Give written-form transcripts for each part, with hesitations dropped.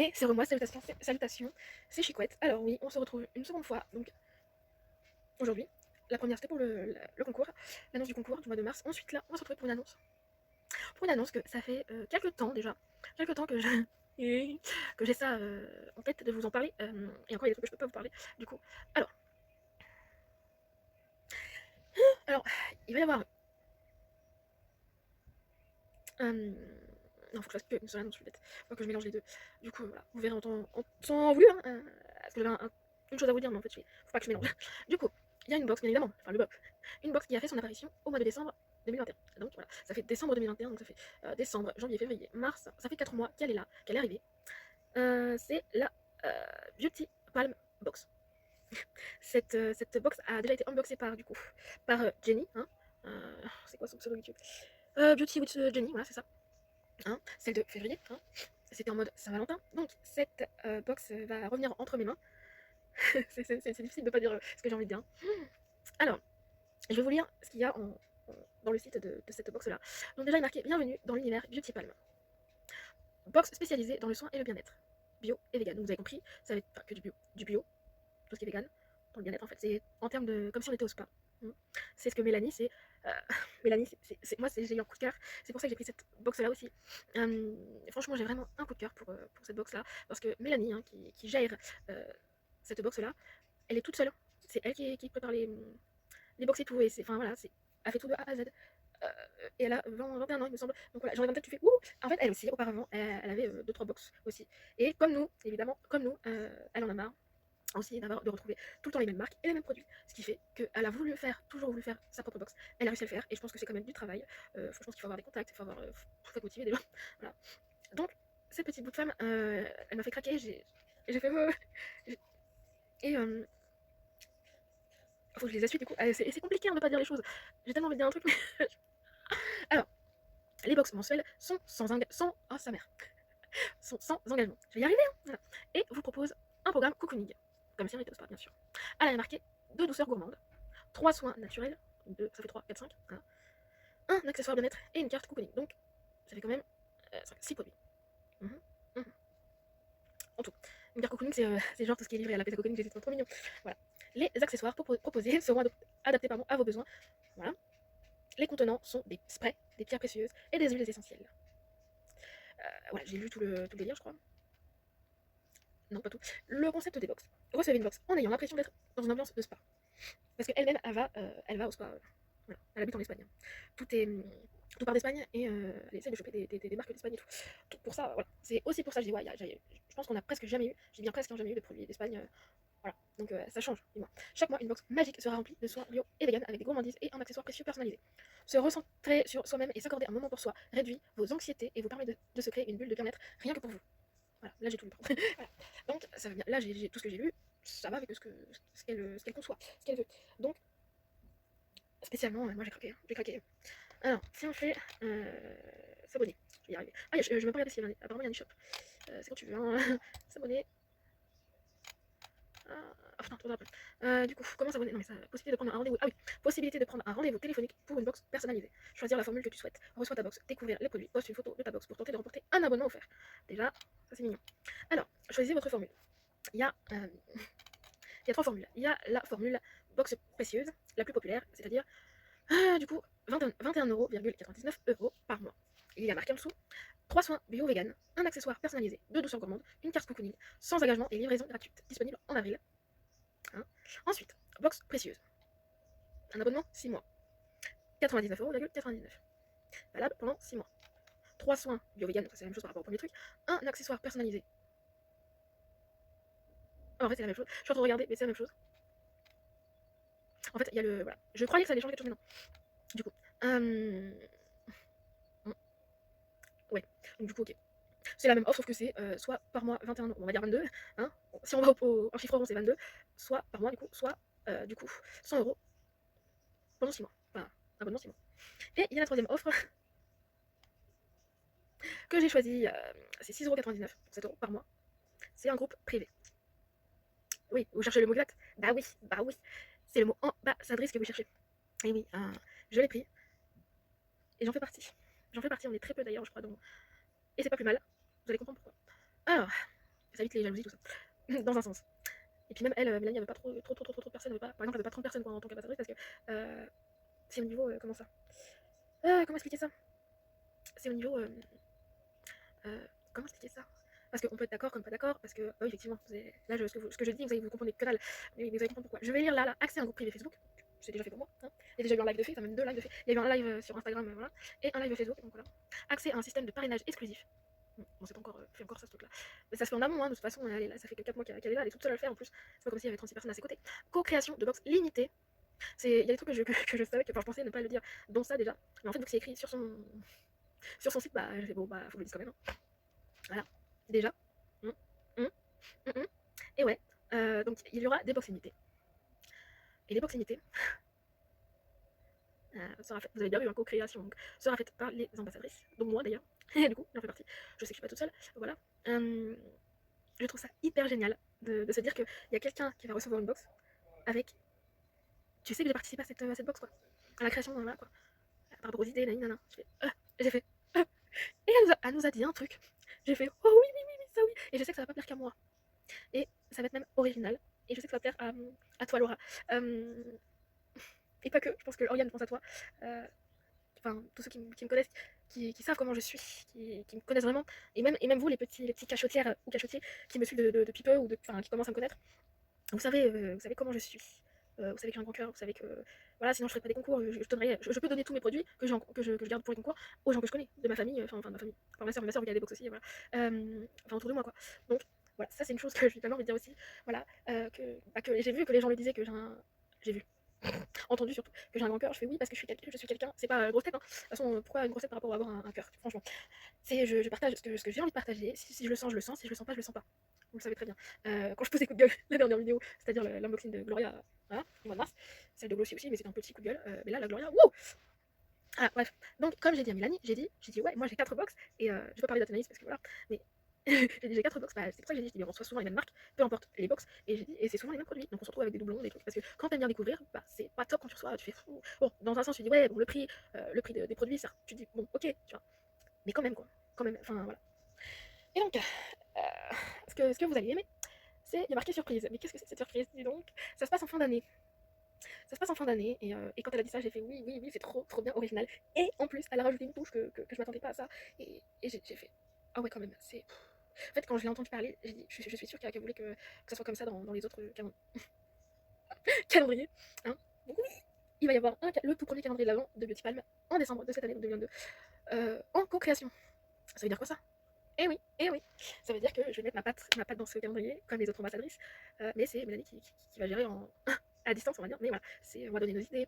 Et c'est moi, salutations, c'est Chicouette. Alors oui, on se retrouve une seconde fois, donc aujourd'hui. La première c'était pour le concours, l'annonce du concours du mois de mars. Ensuite là, on va se retrouver pour une annonce. Pour une annonce que ça fait quelques temps déjà, quelques temps que je... que j'ai ça en tête de vous en parler. Et encore il y a des trucs que je peux pas vous parler. Du coup, alors, alors il va y avoir... non, faut que je fasse que une seule annonce, je suis bête. Faut que je mélange les deux. Du coup, voilà, vous verrez en temps voulu, hein, parce que j'avais une chose à vous dire, mais en fait, faut pas que je mélange. Du coup, il y a une box, bien évidemment, enfin le box. Une box qui a fait son apparition au mois de décembre 2021. Donc voilà, ça fait décembre 2021, donc ça fait décembre, janvier, février, mars, ça fait 4 mois qu'elle est là, qu'elle est arrivée. C'est la Beauty Palm Box. Cette box a déjà été unboxée par, du coup, par Jenny, hein. C'est quoi son pseudo YouTube Beauty with Jenny, voilà, c'est ça. Hein, celle de février, hein. C'était en mode Saint-Valentin. Donc cette box va revenir entre mes mains. C'est difficile de pas dire ce que j'ai envie de dire. Alors, je vais vous lire ce qu'il y a dans le site de cette box là. Donc déjà il est marqué bienvenue dans l'univers Beauty Palm. Box spécialisée dans le soin et le bien-être. Bio et vegan. Donc vous avez compris, ça va être pas que du bio, tout ce qui est vegan, dans le bien-être en fait. C'est en termes de. Comme si on était au spa. C'est ce que Mélanie, c'est. euh, Mélanie, moi, j'ai eu un coup de cœur. C'est pour ça que j'ai pris cette box-là aussi. Franchement, j'ai vraiment un coup de cœur pour cette box-là. Parce que Mélanie, hein, qui gère cette box-là, elle est toute seule. C'est elle qui prépare les box et tout. Et enfin, voilà, elle fait tout de A à Z. Euh, et elle a 21 ans, il me semble. Donc voilà, j'en ai en tête, tu fais ouh. En fait, elle aussi, auparavant, elle avait 2-3 box aussi. Et comme nous, évidemment, comme nous, elle en a marre aussi de retrouver tout le temps les mêmes marques et les mêmes produits. Ce qui fait qu'elle a toujours voulu faire sa propre box. Elle a réussi à le faire et je pense que c'est quand même du travail. Je pense qu'il faut avoir des contacts, il faut être motivé déjà. Voilà. Donc, cette petite bout de femme, elle m'a fait craquer. J'ai fait. Et faut que je les essuie du coup. C'est compliqué hein, de pas dire les choses. J'ai tellement envie de dire un truc. Alors, les box mensuelles sont sans. Oh, sa mère. Sont sans engagement. Je vais y arriver. Hein. Voilà. Et vous propose un programme cocooning. Comme si on était au spa, bien sûr. Elle a marqué 2 douceurs gourmandes. 3 soins naturels, 2, ça fait 3, 4, 5, voilà. Un accessoire bien-être et une carte cocooning. Donc, ça fait quand même 6 produits. Mhm, mhm. En tout. Une carte cocooning, c'est genre tout ce qui est livré à la pêche cocooning, c'est trop mignon. Voilà. Les accessoires proposés seront adaptés à vos besoins. Voilà. Les contenants sont des sprays, des pierres précieuses et des huiles essentielles. Voilà, j'ai lu tout le délire, je crois. Non, pas tout. Le concept des box. Recevez une box en ayant l'impression d'être dans une ambiance de spa. Parce qu'elle-même, elle va au spa. Voilà. Elle habite en Espagne. Tout est. Tout part d'Espagne et elle essaie de choper des marques d'Espagne et tout. Tout pour ça, voilà. C'est aussi pour ça que je dis, ouais, je pense qu'on a presque jamais eu, j'ai bien presque jamais eu de produits d'Espagne. Voilà. Donc ça change, dis-moi. Chaque mois, une box magique sera remplie de soins bio et vegan avec des gourmandises et un accessoire précieux personnalisé. Se recentrer sur soi-même et s'accorder un moment pour soi réduit vos anxiétés et vous permet de se créer une bulle de bien-être rien que pour vous. Voilà, là j'ai tout lu. Voilà. Donc ça va bien. Là j'ai tout ce que j'ai lu, ça va avec ce qu'elle conçoit, ce qu'elle veut. Donc spécialement, moi j'ai craqué, j'ai craqué. Alors, si on fait s'abonner, je vais y arriver. Ah, je vais pas regarder s'il y a apparemment il y a une shop. C'est quand tu veux, hein. S'abonner. Ah putain, trop rapide. Du coup, comment s'abonner? Non mais ça, possibilité de prendre un rendez-vous. Ah oui, possibilité de prendre un rendez-vous téléphonique pour une box personnalisée. Choisir la formule que tu souhaites. Reçois ta box, découvrir les produits, poste une photo de ta box pour tenter de remporter un abonnement offert. Déjà, ça c'est mignon. Alors, choisissez votre formule. Il y a, euh, il y a 3 formules. Il y a la formule box précieuse, la plus populaire, c'est-à-dire du coup 21,99€ par mois. Il y a marqué en dessous 3 soins bio-vegan, un accessoire personnalisé, 2 douceurs gourmandes, une carte cocooning, sans engagement et livraison gratuite, disponible en avril. Hein. Ensuite, box précieuse. Un abonnement 6 mois. 99,99€. Valable pendant 6 mois. 3 soins bio-vegan, ça c'est la même chose par rapport au premier truc. Un accessoire personnalisé. Oh, en fait c'est la même chose. Je suis en train de regarder, mais c'est la même chose. En fait, il y a le. Voilà. Je croyais que ça allait changer quelque chose, mais non. Du coup. Ouais. Donc du coup, ok. C'est la même offre, sauf que c'est soit par mois 21€, on va dire 22, hein. Si on va en chiffre rond, c'est 22, soit par mois, du coup, soit du coup 100€ pendant 6 mois. Enfin, abonnement 6 mois. Et il y a la troisième offre que j'ai choisie, c'est 6,99€ pour 7€ par mois. C'est un groupe privé. Oui, vous cherchez le mot exact? Bah oui, c'est le mot ambassadrice que vous cherchez. Et oui, je l'ai pris et j'en fais partie. J'en fais partie, on est très peu d'ailleurs, je crois. Et c'est pas plus mal, vous allez comprendre pourquoi. Alors, ça évite les jalousies, tout ça. Dans un sens. Et puis même elle, Mélanie, elle veut pas trop de personnes, par exemple, elle veut pas 30 personnes quoi, en tant qu'ambassadrice parce que c'est au niveau, comment ça comment expliquer ça. C'est au niveau, comment expliquer ça. Parce qu'on peut être d'accord comme pas d'accord, parce que, oui, effectivement, là, ce que je dis, vous comprenez que dalle, mais vous allez comprendre pourquoi. Je vais lire là, accès à un groupe privé Facebook, c'est déjà fait pour moi, hein. Il y a déjà eu un live de fait, enfin même 2 lives de fait. Il y a eu un live sur Instagram, voilà, et un live Facebook, donc voilà. Accès à un système de parrainage exclusif. Bon, c'est pas encore fait encore ça, ce truc-là. Mais ça se fait en amont, hein, de toute façon, elle est là, ça fait que 4 mois qu'elle est là, elle est toute seule à le faire en plus. C'est pas comme s'il y avait 36 personnes à ses côtés. Co-création de box limitée. Il y a des trucs que je savais, que enfin, je pensais ne pas le dire, dont ça déjà. Mais en fait, donc c'est écrit sur son site, bah, j'ai fait bon, bah, faut que je le dise quand même, hein. Voilà, déjà. Hum, hum, hum. Et ouais, donc il y aura des box limitées. Et les box limitées sera faite, vous avez bien vu, en co-création, donc sera faite par les ambassadrices, donc moi d'ailleurs. Et du coup, j'en fais partie. Je sais que je suis pas toute seule, voilà. Je trouve ça hyper génial de se dire qu'il y a quelqu'un qui va recevoir une box avec. Tu sais que j'ai participé à cette box, quoi. À la création, voilà, quoi. Par rapport aux idées, nanana. J'ai fait. Et elle nous a dit un truc. J'ai fait, oh oui, oui, oui, oui, ça oui. Et je sais que ça va pas plaire qu'à moi. Et ça va être même original. Et je sais que ça va plaire à toi, Laura. Et pas que, je pense que Oriane pense à toi. Enfin, tous ceux qui me connaissent, qui savent comment je suis, qui me connaissent vraiment. Et même vous, les petits cachotières ou cachotiers qui me suivent depuis peu ou qui commencent à me connaître. Vous savez comment je suis. Vous savez que j'ai un grand cœur, vous savez que voilà, sinon je ferais pas des concours, je peux donner tous mes produits que je garde pour les concours aux gens que je connais, de ma famille, enfin de ma famille, enfin ma soeur regarde des box aussi, voilà. Enfin autour de moi quoi. Donc voilà, ça c'est une chose que j'ai tellement envie de dire aussi, voilà, que j'ai vu que les gens me disaient que j'ai vu, entendu surtout, que j'ai un grand cœur, je fais oui parce que je suis quelqu'un, c'est pas grosse tête, hein. De toute façon, pourquoi une grosse tête par rapport à avoir un cœur, franchement. Je partage ce que j'ai envie de partager, si je le sens, je le sens, si je le sens pas, je le sens pas. Vous le savez très bien. Quand je pose des coups de gueule, la dernière vidéo, c'est-à-dire l'unboxing de Gloria, voilà, du mois de mars, celle de Glossy aussi, mais c'était un petit coup de gueule, mais là, la Gloria, wouh. Ah, bref. Donc, comme j'ai dit à Mélanie, j'ai dit, ouais, moi j'ai 4 box, et je peux parler d'Athénaïs parce que voilà, mais j'ai dit j'ai 4 box, bah, c'est pour ça que j'ai dit, on reçoit souvent les mêmes marques, peu importe les box, et j'ai dit, et c'est souvent les mêmes produits, donc on se retrouve avec des doublons, des trucs, parce que quand t'aimes bien découvrir, bah, c'est pas top quand tu reçois, tu fais fou. Bon, dans un sens, tu dis, ouais, bon, le prix des produits, ça, tu dis, bon, ok, tu vois, mais quand même, quoi, quand même, enfin voilà. Et donc, ce que vous allez aimer, il y a marqué surprise. Mais qu'est-ce que c'est cette surprise, dis donc? Ça se passe en fin d'année. Ça se passe en fin d'année, et quand elle a dit ça, j'ai fait oui, oui, oui, c'est trop, trop bien original. Et en plus, elle a rajouté une touche que je m'attendais pas à ça. Et j'ai fait, ah ouais, quand même, c'est. En fait, quand je l'ai entendu parler, j'ai dit, je suis sûre qu'elle voulait que ça soit comme ça dans les autres calendriers. Hein. Donc oui, il va y avoir le tout premier calendrier de l'avant de Beauty Palm en décembre de cette année, donc 2022, en co-création. Ça veut dire quoi ça? Eh oui, ça veut dire que je vais mettre ma patte dans ce calendrier, comme les autres ambassadrices, mais c'est Mélanie qui va gérer à distance, on va dire, mais voilà, on va donner nos idées,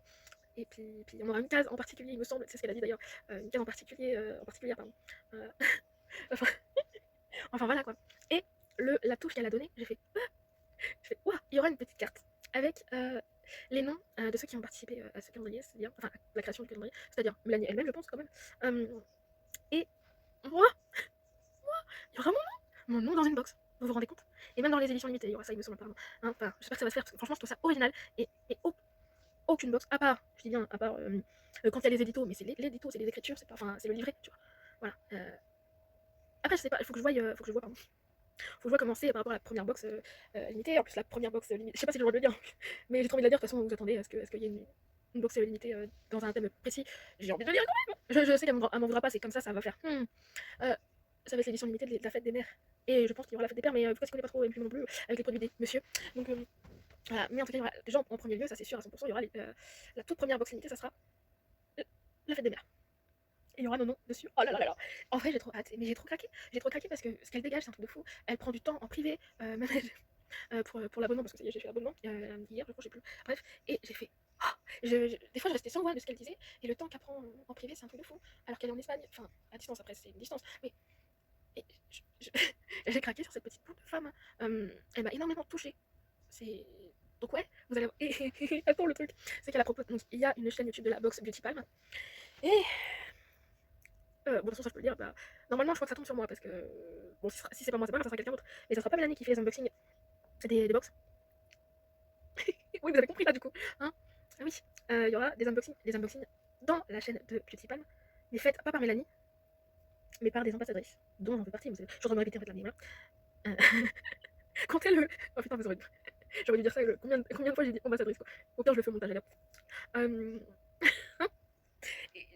et puis on aura une case en particulier, il me semble, c'est ce qu'elle a dit d'ailleurs, une case en particulier, pardon. Euh, enfin, enfin voilà quoi. Et la touche qu'elle a donnée, ouah, il y aura une petite carte avec les noms de ceux qui ont participé à ce calendrier, c'est-à-dire, enfin, à la création du calendrier, c'est-à-dire Mélanie elle-même, je pense quand même, et moi, il y aura mon nom dans une box. Vous vous rendez compte? Et même dans les éditions limitées, il y aura ça, il me semble, apparemment. Hein, enfin, j'espère que ça va se faire, parce que franchement, je trouve ça original. Et aucune box, à part, je dis bien, à part quand il y a les éditos, mais c'est l'édito, c'est les écritures, c'est pas, enfin, c'est le livret, tu vois. Voilà. Après, je sais pas, il faut que je vois, pardon. Faut que je vois comment c'est par rapport à la première box limitée. En plus, la première box limitée, je sais pas si j'ai le droit de le dire, mais j'ai trop envie de la dire. De toute façon, vous attendez à ce qu'il y ait une box limitée dans un thème précis. J'ai envie de le dire quand même. Je sais qu'elle m'en voudra pas, c'est comme ça va faire. Ça va être l'édition limitée de la fête des mères. Et je pense qu'il y aura la fête des pères, mais pourquoi tu connais pas trop, et puis non plus, avec les produits des monsieur. Donc voilà, mais en tout cas, il y aura déjà en premier lieu, ça c'est sûr à 100%, il y aura la toute première box limitée, ça sera la fête des mères. Et il y aura nos noms dessus. Oh là là là là. En vrai, j'ai trop hâte, mais j'ai trop craqué. J'ai trop craqué parce que ce qu'elle dégage, c'est un truc de fou. Elle prend du temps en privé, même pour l'abonnement, parce que ça y est, j'ai fait l'abonnement hier, je crois, je sais plus. Bref, et j'ai fait. Oh, des fois, je restais sans voix de ce qu'elle disait, et le temps qu'elle prend en privé, c'est un truc de fou. Alors qu'elle est en Espagne, enfin, à distance, après, c'est une distance, mais et j'ai craqué sur cette petite boule de femme. Elle m'a énormément touchée. C'est. Donc, ouais, vous allez. Attends, le truc, c'est qu'elle a proposé. Donc, il y a une chaîne YouTube de la box Beauty Palm. Et. Bon, de toute façon, ça je peux le dire. Bah, normalement, je crois que ça tombe sur moi parce que. Bon, si c'est pas moi, c'est pas grave, ça sera quelqu'un d'autre. Mais ça sera pas Mélanie qui fait les unboxings des box. Oui, vous avez compris là, du coup. Hein. Ah oui, il y aura des unboxings dans la chaîne de Beauty Palm, mais faites pas par Mélanie, mais par des ambassadrices, dont j'en fais partie. Je suis en train de me répéter en fait là, mais voilà. Euh, Comptez le. Oh putain, mais j'aurais dû dire ça, combien de fois j'ai dit ambassadrice quoi. Au pire, je le fais au montage, allez hop. Euh, et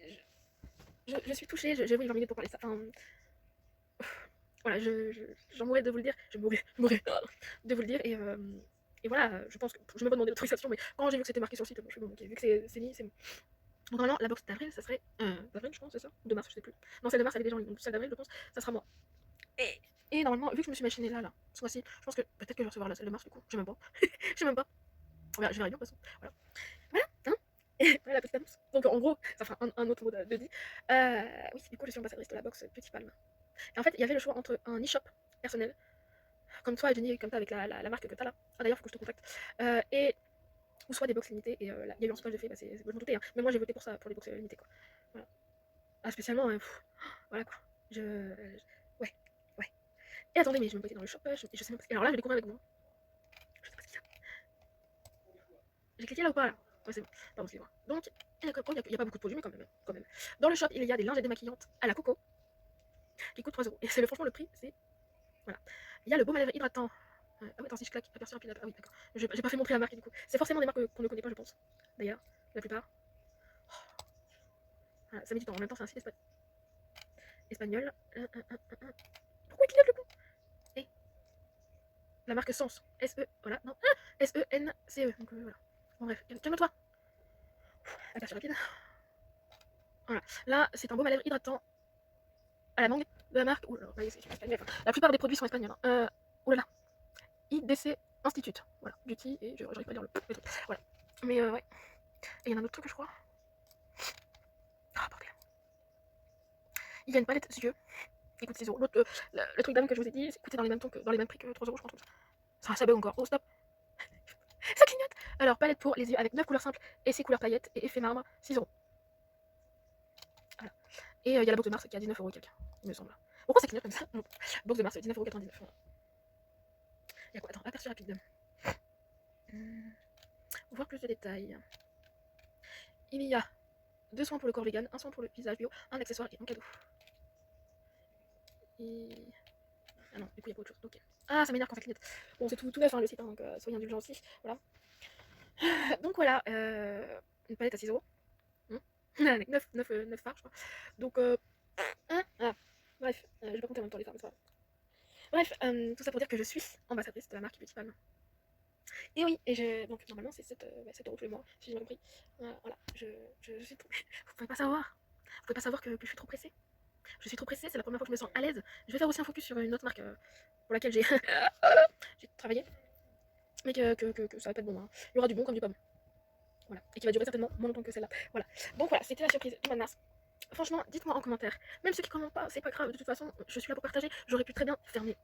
je suis touchée, j'ai vu 20 minutes pour parler de ça. Enfin, voilà, j'en mourrais de vous le dire. Je mourrais de vous le dire. Et voilà, je pense que je me pas demandé l'autorisation, mais quand j'ai vu que c'était marqué sur le site, bon, je suis bon, ok, vu que c'est mis, c'est bon. Donc normalement, la box d'avril, ça serait. D'avril, je pense, c'est ça? De mars, je sais plus. Non, celle de mars, elle est déjà en ligne. Donc celle d'avril, je pense, ça sera moi. Et, et normalement, vu que je me suis machinée là, ce mois-ci, je pense que peut-être que je vais recevoir la celle de mars, du coup. Je sais même pas. Je sais même pas. Je verrai bien, de toute façon. Voilà. Voilà, hein. Et voilà la petite annonce. Donc en gros, ça fera un autre mot de dit. Oui, du coup, je suis ambassadrice de la box Petit Palme. Et en fait, il y avait le choix entre un e-shop personnel, comme toi, Jenny, comme t'as avec la marque que t'as là. Ah, d'ailleurs, faut que je te contacte. Et ou soit des box limitées. Et là, il y a eu un sondage de fait, bah, je m'en doutais, hein. Mais moi, j'ai voté pour ça, pour les box limitées, quoi. Voilà. Ah, spécialement, voilà quoi. Ouais, ouais. Et attendez, mais je me pas été dans le shop, je sais même pas. Alors là, je vais découvrir avec vous. Je sais pas ce qu'il y a. J'ai cliqué là ou pas là? Ouais, c'est bon. Pardon, excusez-moi. Donc, il n'y a pas beaucoup de produits, mais quand même. Dans le shop, il y a des lingettes démaquillantes à la coco qui coûtent 3 euros. Et franchement, le prix, c'est. Voilà. Il y a le baume à lèvres hydratant. Ah ouais, attends, si je claque, aperçu rapide. Ah oui, d'accord. J'ai pas fait montrer la marque du coup. C'est forcément des marques qu'on ne connaît pas, je pense. D'ailleurs, la plupart. Voilà, ça met du temps. En même temps, c'est un site espagnol. Pourquoi il clignote le coup? Et la marque Sens. S-E. Voilà, non. S-E-N-C-E. Donc voilà. Bon, bref, calme-toi. Aperçu rapide. Voilà. Là, c'est un baume à lèvres hydratant à la mangue de la marque. Ouh là là, c'est espagnol. Enfin, la plupart des produits sont espagnols. Hein. Ouh là là. IDC Institute. Voilà. Duty et j'arrive pas à dire le truc. Voilà. Mais ouais. Et il y en a un autre truc, je crois. Ah, bordel. Il y a une palette yeux qui coûte 6 euros. L'autre, le truc d'âme que je vous ai dit, c'est coûté dans les mêmes prix que 3 euros, je crois. Ça bug encore. Oh, stop. Ça clignote. Alors, palette pour les yeux avec 9 couleurs simples et 6 couleurs paillettes et effet marbre, 6 euros. Voilà. Et il y a la box de Mars qui a 19 euros et quelques, il me semble. Pourquoi ça clignote comme ça? Box de Mars, 19,99 euros. Il y a quoi? Attends, aperçu rapide. Voir plus de détails. Il y a 2 soins pour le corps vegan, un soin pour le visage bio, un accessoire et un cadeau. Et... Ah non, du coup, il y a pas autre chose. Ok. Ah, ça m'énerve quand ça clignote. Bon, c'est tout neuf, hein, le site, hein, donc soyez indulgents aussi. Voilà. Donc voilà, une palette à 6 euros. Avec 9 phares, je crois. Donc, ah, bref, je vais pas compter en même temps les phares, mais c'est pas grave. Bref, tout ça pour dire que je suis ambassadrice de la marque Petit Palme. Et oui, donc normalement c'est 7 euros tous les mois, si j'ai bien compris. Voilà, je suis trop... Vous pouvez pas savoir. Vous pouvez pas savoir que je suis trop pressée. Je suis trop pressée, c'est la première fois que je me sens à l'aise. Je vais faire aussi un focus sur une autre marque pour laquelle j'ai j'ai travaillé. Mais que ça va pas être bon. Hein. Il y aura du bon comme du pas bon. Voilà. Et qui va durer certainement moins longtemps que celle-là. Voilà. Donc voilà, c'était la surprise du mois de mars. Franchement, dites-moi en commentaire. Même ceux qui commentent pas, c'est pas grave. De toute façon, je suis là pour partager. J'aurais pu très bien fermer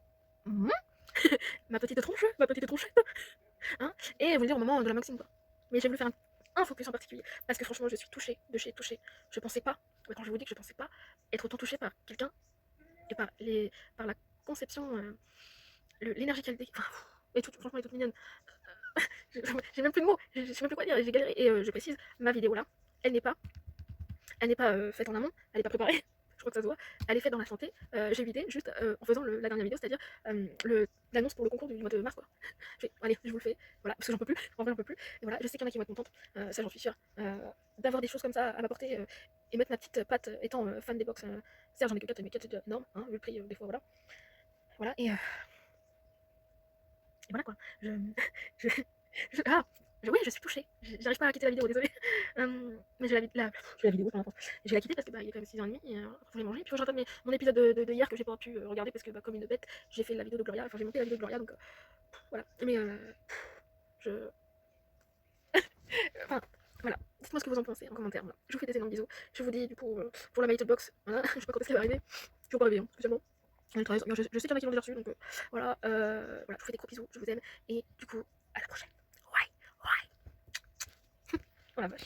ma petite tronchette. Hein, et vous le dire au moment de la maxime quoi. Mais j'ai voulu faire un focus en particulier parce que franchement je suis touchée de chez touchée. Je pensais pas, quand je vous dis que je pensais pas être autant touchée par quelqu'un et par la conception, l'énergie qu'elle dégage. Enfin, franchement elle est toute mignonne. J'ai même plus de mots, je sais même plus quoi dire, j'ai galéré. Et je précise, ma vidéo là, elle n'est pas, faite en amont, elle n'est pas préparée. Je crois que ça se voit. Elle est faite dans la santé. J'ai vidé juste en faisant la dernière vidéo, c'est-à-dire l'annonce pour le concours du mois de mars quoi. Allez, je vous le fais, voilà, parce que j'en peux plus, en vrai j'en peux plus. Et voilà, je sais qu'il y en a qui vont être contentes, ça j'en suis sûre, d'avoir des choses comme ça à m'apporter et mettre ma petite patte étant fan des box. Certes, j'en ai que 4, mais 4 c'est déjà énorme, hein, vu le prix des fois, voilà. Voilà, et voilà quoi. Je, ah, oui, je suis touchée. J'arrive pas à quitter la vidéo, désolée. Mais j'ai la vidéo, je je vais la quitter parce que il est quand même 6h30 et faut aller manger. Puis je regarde mon épisode de hier que j'ai pas pu regarder parce que comme une bête, j'ai fait la vidéo de Gloria, enfin j'ai monté la vidéo de Gloria donc voilà. Mais je. Enfin, voilà. Dites-moi ce que vous en pensez en commentaire. Voilà. Je vous fais des énormes bisous. Je vous dis du coup pour la Mythic Box, voilà. Je sais pas quand est-ce qu'elle va arriver. Je vais pas arriver, hein, spécialement. Je sais qu'il y en a qui l'ont déjà reçu, donc voilà, voilà, je vous fais des gros bisous, je vous aime, et du coup, à la prochaine. Ouais, ouais. Oh la vache.